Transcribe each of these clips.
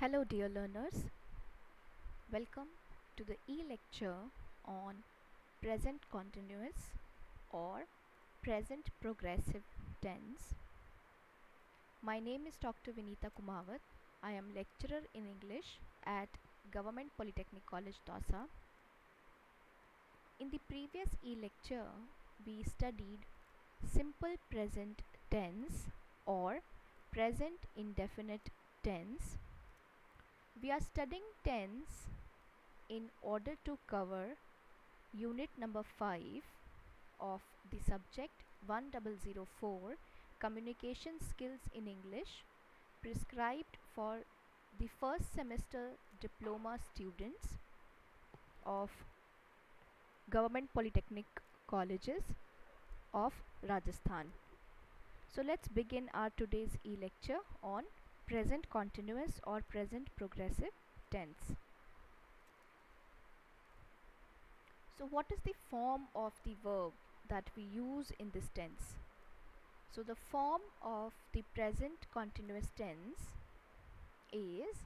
Hello, dear learners. Welcome to the e-lecture on present continuous or present progressive tense. My name is Dr. Vinita Kumawat. I am lecturer in English at Government Polytechnic College, Dausa. In the previous e-lecture, we studied simple present tense or present indefinite tense. We are studying tense in order to cover unit number 5 of the subject 1004 Communication Skills in English, prescribed for the first semester diploma students of Government Polytechnic Colleges of Rajasthan. So let's begin our today's e-lecture on present continuous or present progressive tense. So what is the form of the verb that we use in this tense? So the form of the present continuous tense is,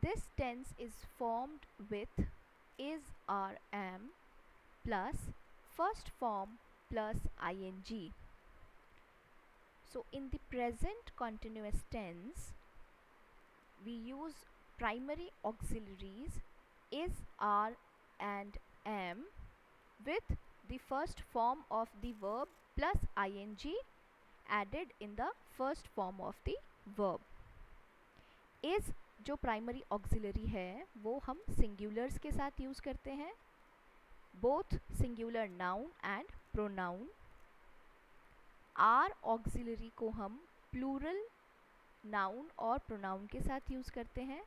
this tense is formed with is, are, am plus first form plus ing. So in the present continuous tense, we use primary auxiliaries is, are and am with the first form of the verb plus ing added in the first form of the verb. is जो primary auxiliary है वो हम singulars के साथ use करते हैं, both singular noun and pronoun. Are auxiliary को हम प्लूरल नाउन और प्रोनाउन के साथ यूज़ करते हैं,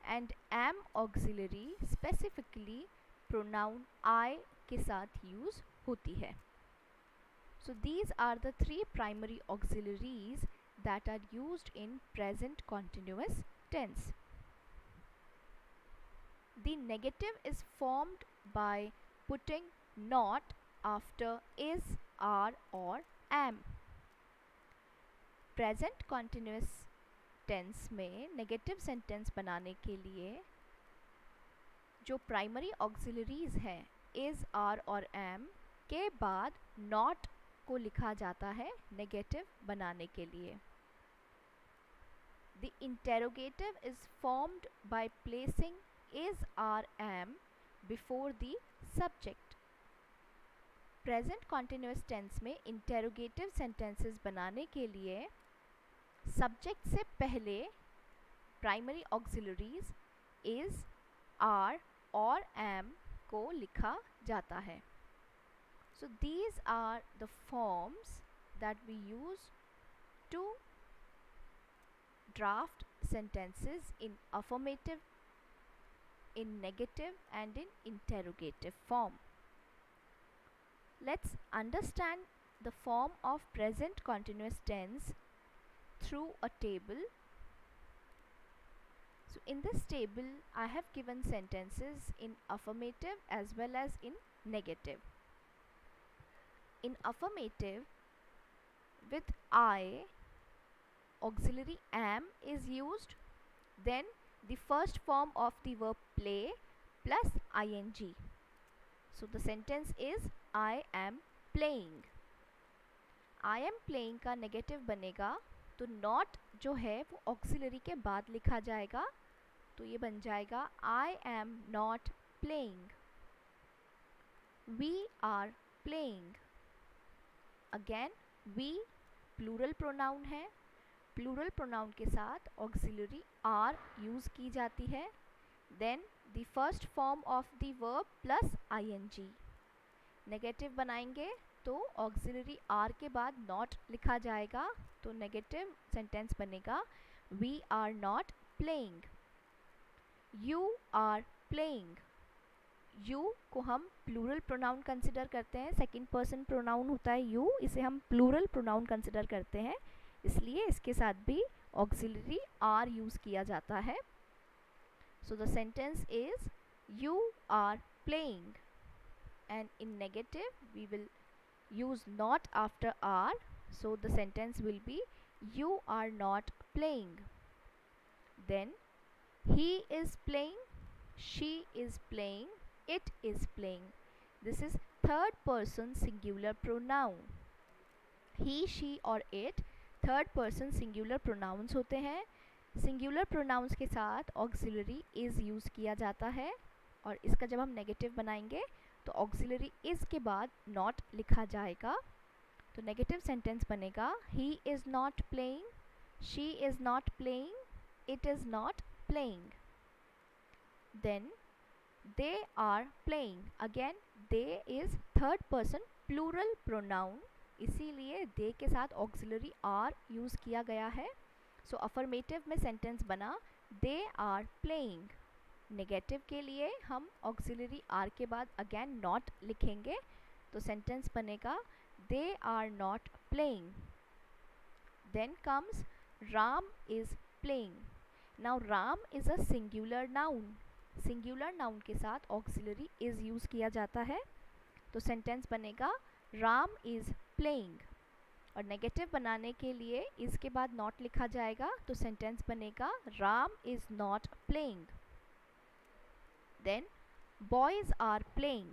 and am auxiliary specifically pronoun I के साथ यूज़ होती है. So these are the three primary auxiliaries that are used in present continuous tense. The negative is formed by putting not after is, are or am. Present continuous tense में negative sentence बनाने के लिए जो primary auxiliaries हैं is, are और am के बाद not को लिखा जाता है नेगेटिव बनाने के लिए. The interrogative is formed by placing is, are, am before the subject. Present continuous tense में interrogative sentences बनाने के लिए subject से पहले primary auxiliaries is, are और am को लिखा जाता है. So these are the forms that we use to draft sentences in affirmative, in negative and in interrogative form. Let's understand the form of present continuous tense through a table. So in this table I have given sentences in affirmative as well as in negative. In affirmative, with I, auxiliary am is used, then the first form of the verb play plus ing. So the sentence is I am playing. I am playing का negative बनेगा तो not जो है वो auxiliary के बाद लिखा जाएगा, तो ये बन जाएगा I am not playing. We are playing. Again we plural pronoun है, प्लूरल प्रोनाउन के साथ ऑक्सिलरी आर यूज़ की जाती है, then the first form of the verb plus ING. Negative बनाएंगे तो ऑक्सिलरी आर के बाद नॉट लिखा जाएगा, तो नेगेटिव सेंटेंस बनेगा we are not playing. You are playing. You को हम प्लूरल प्रोनाउन कंसिडर करते हैं, सेकंड पर्सन प्रोनाउन होता है यू, इसे हम प्लूरल प्रोनाउन कंसिडर करते हैं, इसलिए इसके साथ भी ऑक्सिलरी आर यूज़ किया जाता है. So the sentence is you are playing, and in negative we will use not after are, so the sentence will be you are not playing. then he is playing, she is playing, it is playing. This is third person singular pronoun. he, she और it third person singular pronouns होते हैं. Singular pronounce के साथ auxiliary is use किया जाता है, और इसका जब हम नेगेटिव बनाएंगे तो ऑक्सिलरी इज़ के बाद नॉट लिखा जाएगा. तो नेगेटिव सेंटेंस बनेगा he is not playing, she is not playing, it is not playing. Then they are playing. Again they is third person plural pronoun, इसीलिए they के साथ auxiliary are यूज़ किया गया है. सो affirmative में सेंटेंस बना they are playing. Negative के लिए हम auxiliary are के बाद again not लिखेंगे, तो सेंटेंस बनेगा they are not playing. Then comes Ram is playing. Now Ram is a singular noun. Singular noun के साथ ऑक्सिलरी इज़ यूज़ किया जाता है, तो सेंटेंस बनेगा राम इज़ प्लेइंग. और नेगेटिव बनाने के लिए इज़ के बाद नॉट लिखा जाएगा, तो सेंटेंस बनेगा Ram is not playing. Then boys are playing.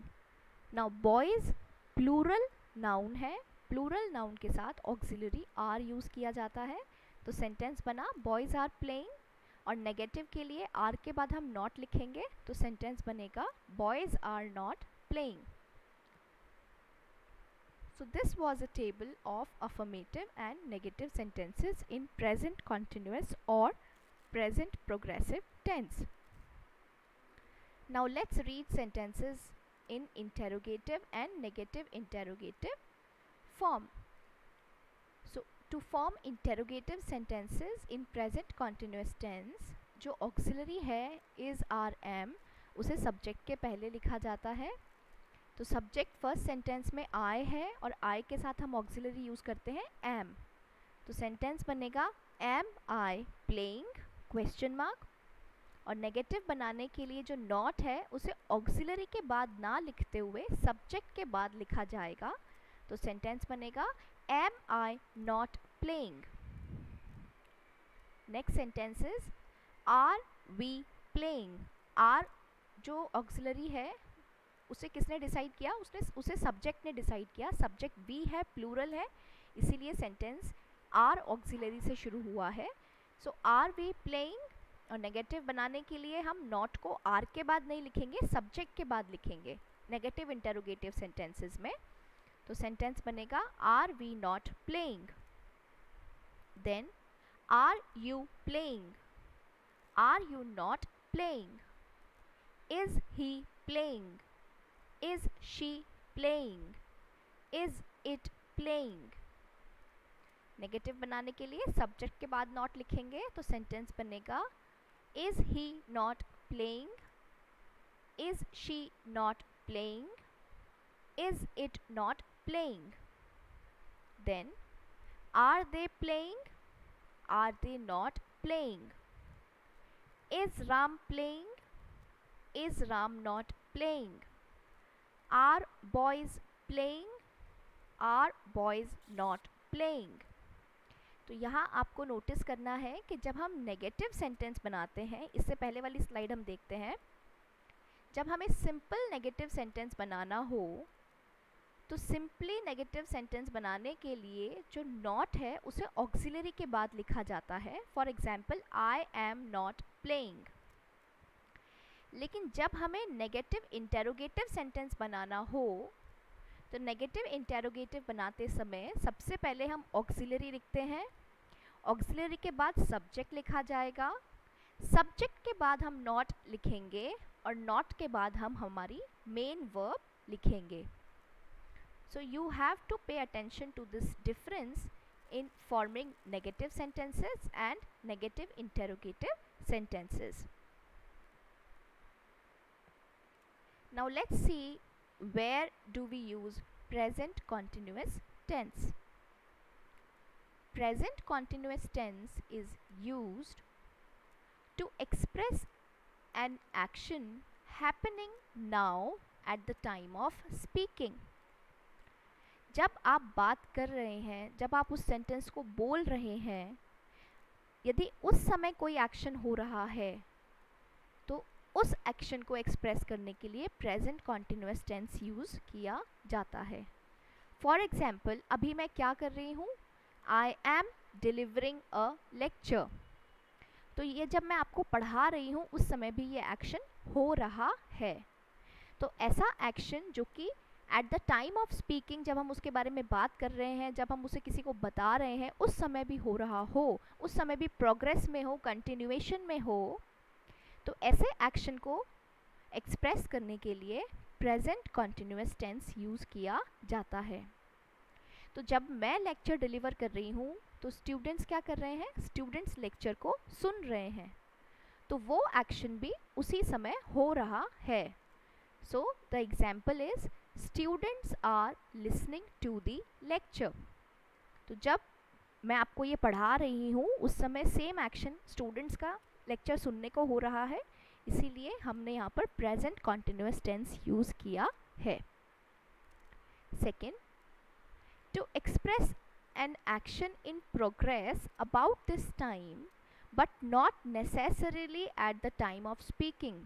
Now boys plural noun है, प्लूरल नाउन के साथ ऑक्सिलरी आर यूज़ किया जाता है, तो सेंटेंस बना बॉयज़ आर प्लेइंग. और नेगेटिव के लिए आर के बाद हम नॉट लिखेंगे, तो सेंटेंस बनेगा boys are not playing. So this was a table of affirmative and negative sentences in present continuous और present progressive tense. Now let's read sentences in interrogative and negative interrogative form. To form interrogative sentences in present continuous tense, जो auxiliary है is, are, am, उसे subject के पहले लिखा जाता है. तो subject first sentence में I है, और I के साथ हम auxiliary यूज़ करते हैं am. तो sentence बनेगा am I playing question mark. और negative बनाने के लिए जो not है उसे auxiliary के बाद ना लिखते हुए subject के बाद लिखा जाएगा, तो sentence बनेगा am I not playing. Next sentence is are we playing. are जो auxiliary है उसे किसने डिसाइड किया, उसे सब्जेक्ट ने डिसाइड किया. सब्जेक्ट we है, प्लूरल है, इसीलिए सेंटेंस are auxiliary से शुरू हुआ है. सो are we playing. और नेगेटिव बनाने के लिए हम not को are के बाद नहीं लिखेंगे, सब्जेक्ट के बाद लिखेंगे नेगेटिव इंटेरोगेटिव सेंटेंसेस में. तो सेंटेंस बनेगा are we not playing. Then are you playing. Are you not playing. Is he playing. Is she playing. Is it playing. Negative बनाने के लिए सब्जेक्ट के बाद नॉट लिखेंगे, तो सेंटेंस बनेगा is he not playing. Is she not playing. Is it not playing. Then are they playing. Are they not playing. Is Ram playing. Is Ram not playing. Are boys playing. Are boys not playing. तो यहाँ आपको notice करना है कि जब हम negative sentence बनाते हैं, इससे पहले वाली स्लाइड हम देखते हैं, जब हमें सिंपल नेगेटिव सेंटेंस बनाना हो तो सिंपली नेगेटिव सेंटेंस बनाने के लिए जो नॉट है उसे ऑक्सिलरी के बाद लिखा जाता है. For example I am not playing. लेकिन जब हमें नेगेटिव इंटेरोगेटिव सेंटेंस बनाना हो तो नेगेटिव इंटेरोगेटिव बनाते समय सबसे पहले हम ऑक्सिलरी लिखते हैं. ऑक्सिलरी के बाद सब्जेक्ट लिखा जाएगा. सब्जेक्ट के बाद हम नॉट लिखेंगे, और नॉट के बाद हम हमारी मेन वर्ब लिखेंगे. So you have to pay attention to this difference in forming negative sentences and negative interrogative sentences. Now let's see where do we use present continuous tense. Present continuous tense is used to express an action happening now at the time of speaking. जब आप बात कर रहे हैं, जब आप उस sentence को बोल रहे हैं, यदि उस समय कोई एक्शन हो रहा है तो उस एक्शन को एक्सप्रेस करने के लिए प्रेजेंट कॉन्टिन्यूस टेंस यूज़ किया जाता है. फॉर एग्जाम्पल, अभी मैं क्या कर रही हूँ, I am delivering a lecture. तो ये जब मैं आपको पढ़ा रही हूँ उस समय भी ये एक्शन हो रहा है. तो ऐसा एक्शन जो कि at the time of speaking, जब हम उसके बारे में बात कर रहे हैं, जब हम उसे किसी को बता रहे हैं, उस समय भी हो रहा हो, उस समय भी प्रोग्रेस में हो, कंटिन्यूएशन में हो, तो ऐसे एक्शन को एक्सप्रेस करने के लिए प्रेजेंट कॉन्टिन्यूस टेंस यूज़ किया जाता है. तो जब मैं लेक्चर डिलीवर कर रही हूँ तो स्टूडेंट्स क्या कर रहे हैं, स्टूडेंट्स लेक्चर को सुन रहे हैं, तो वो एक्शन भी उसी समय हो रहा है. So the example is students are listening to the lecture. तो जब मैं आपको ये पढ़ा रही हूँ उस समय सेम एक्शन स्टूडेंट्स का लेक्चर सुनने को हो रहा है, इसीलिए हमने यहाँ पर प्रेजेंट कॉन्टिन्यूस टेंस यूज़ किया है. Second, to express an action in progress about this time but not necessarily at the time of speaking.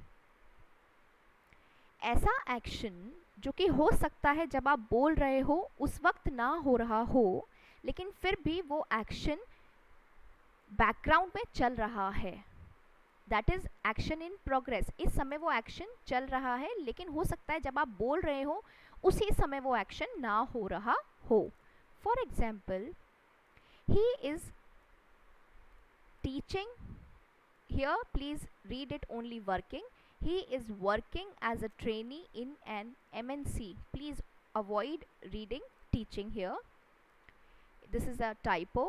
ऐसा एक्शन जो कि हो सकता है जब आप बोल रहे हो उस वक्त ना हो रहा हो, लेकिन फिर भी वो एक्शन बैकग्राउंड में चल रहा है. That is action in progress. इस समय वो एक्शन चल रहा है, लेकिन हो सकता है जब आप बोल रहे हो उसी समय वो एक्शन ना हो रहा हो. For example, he is teaching, here please read it only working. He is working as a trainee in an MNC. Please avoid reading teaching here. This is a typo.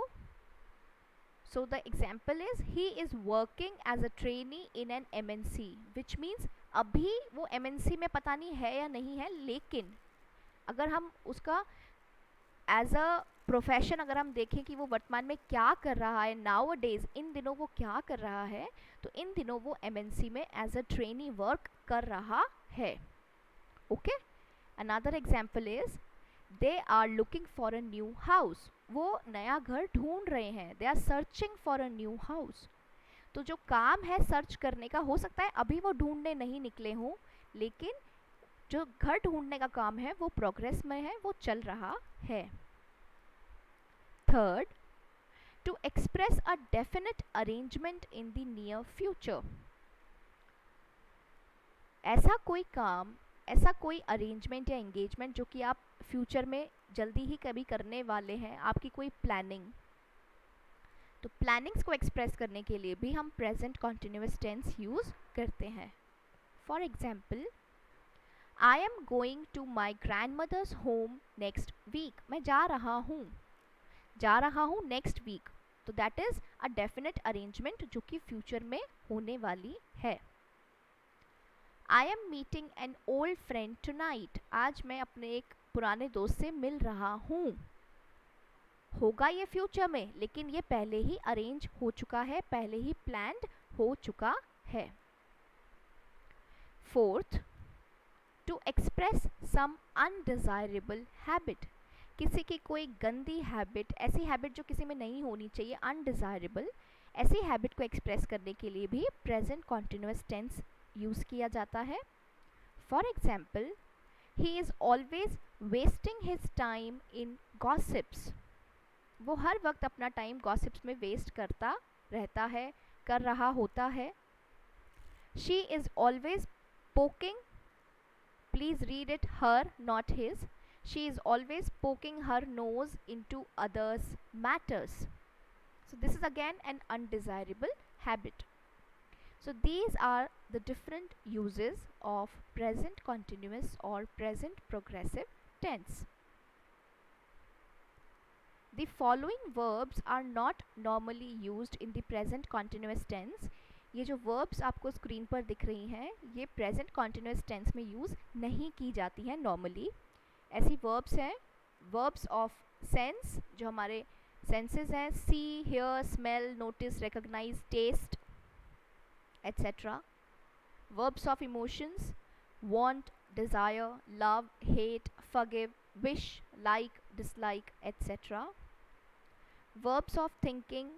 So the example is he is working as a trainee in an MNC, which means अभी वो MNC में पता नहीं है या नहीं है, लेकिन अगर हम उसका एज अ प्रोफेशन अगर हम देखें कि वो वर्तमान में क्या कर रहा है, नाउ डेज इन दिनों वो क्या कर रहा है, तो इन दिनों वो MNC में एज अ ट्रेनी वर्क कर रहा है. Okay. Another example is they are looking for a new house. वो नया घर ढूंढ रहे हैं. They are searching for a new house. तो जो काम है सर्च करने का, हो सकता है अभी वो ढूंढने नहीं निकले हों, लेकिन जो घर ढूंढने का काम है वो प्रोग्रेस में है, वो चल रहा है. Third, to express a definite arrangement in the near future. ऐसा कोई काम, ऐसा कोई अरेंजमेंट या एंगेजमेंट जो कि आप फ्यूचर में जल्दी ही कभी करने वाले हैं, आपकी कोई प्लानिंग. तो प्लानिंग्स को एक्सप्रेस करने के लिए भी हम प्रेजेंट कॉन्टिन्यूस टेंस यूज़ करते हैं. For example, I am going to my grandmother's home next week. मैं जा रहा हूँ नेक्स्ट वीक. तो that is a definite arrangement जो कि फ्यूचर में होने वाली है. I am meeting an old friend tonight. आज मैं अपने एक पुराने दोस्त से मिल रहा हूँ. होगा ये फ्यूचर में, लेकिन ये पहले ही अरेंज हो चुका है, पहले ही प्लान्ड हो चुका है. Fourth, to express some undesirable habit. किसी की कोई गंदी हैबिट, ऐसी हैबिट जो किसी में नहीं होनी चाहिए, अनडिजायरेबल, ऐसी हैबिट को एक्सप्रेस करने के लिए भी प्रेजेंट कॉन्टिन्यूस टेंस यूज़ किया जाता है. For example, he is always wasting his time in gossips. वो हर वक्त अपना टाइम गॉसिप्स में वेस्ट करता रहता है, कर रहा होता है. She is always poking, please read it her not his. She is always poking her nose into others' matters. So this is again an undesirable habit. So these are the different uses of present continuous or present progressive tense. The following verbs are not normally used in the present continuous tense. ये जो verbs आपको screen पर दिख रही हैं, ये present continuous tense में use नहीं की जाती हैं normally. ऐसी वर्ब्स हैं, वर्ब्स ऑफ सेंस, जो हमारे सेंसेस हैं, see, hear, smell, notice, recognise, taste etcetera. Verbs of emotions, want, desire, love, hate, forgive, wish, like, dislike etcetera. Verbs of thinking,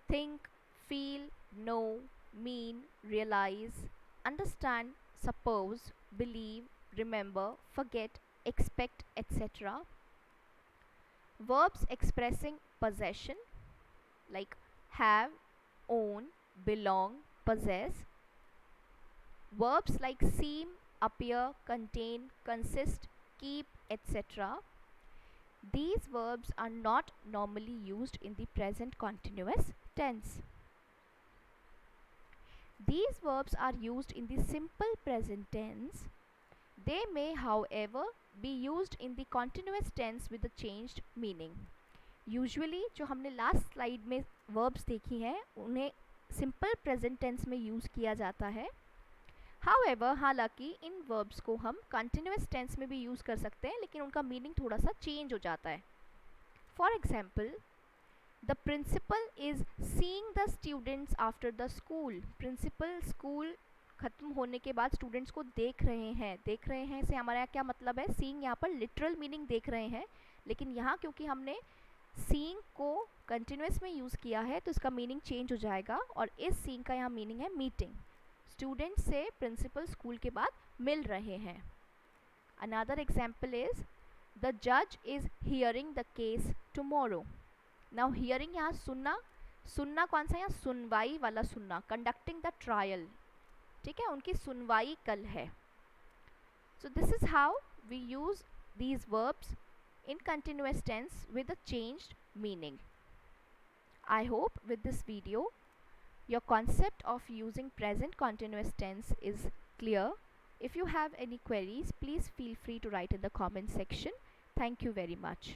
think, feel, know, mean, realize, understand, suppose, believe, remember, forget, expect, etc. Verbs expressing possession like have, own, belong, possess. Verbs like seem, appear, contain, consist, keep, etc. These verbs are not normally used in the present continuous tense. These verbs are used in the simple present tense. They may, however, be used in the continuous tense with a changed meaning. Usually जो हमने last slide में verbs देखी हैं उन्हें simple present tense में use किया जाता है. हाउएवर हालांकि इन वर्ब्स को हम कंटिन्यूस टेंस में भी यूज़ कर सकते हैं, लेकिन उनका मीनिंग थोड़ा सा चेंज हो जाता है. For example, the principal is seeing the students after the school. Principal school ख़त्म होने के बाद स्टूडेंट्स को देख रहे हैं. देख रहे हैं से हमारा क्या मतलब है? सीइंग यहाँ पर लिटरल मीनिंग देख रहे हैं, लेकिन यहाँ क्योंकि हमने सीइंग को कंटिन्यूस में यूज़ किया है तो इसका मीनिंग चेंज हो जाएगा, और इस सीइंग का यहाँ मीनिंग है मीटिंग. स्टूडेंट से प्रिंसिपल स्कूल के बाद मिल रहे हैं. अनदर एग्जाम्पल इज द जज is hearing the case tomorrow. Now hearing यहाँ सुनना. सुनना कौन सा? यहाँ सुनवाई वाला सुनना. Conducting the trial. ठीक है, उनकी सुनवाई कल है. So this is how we use these verbs in continuous tense with a changed meaning. I hope with this video your concept of using present continuous tense is clear. If you have any queries, please feel free to write in the comment section. Thank you very much.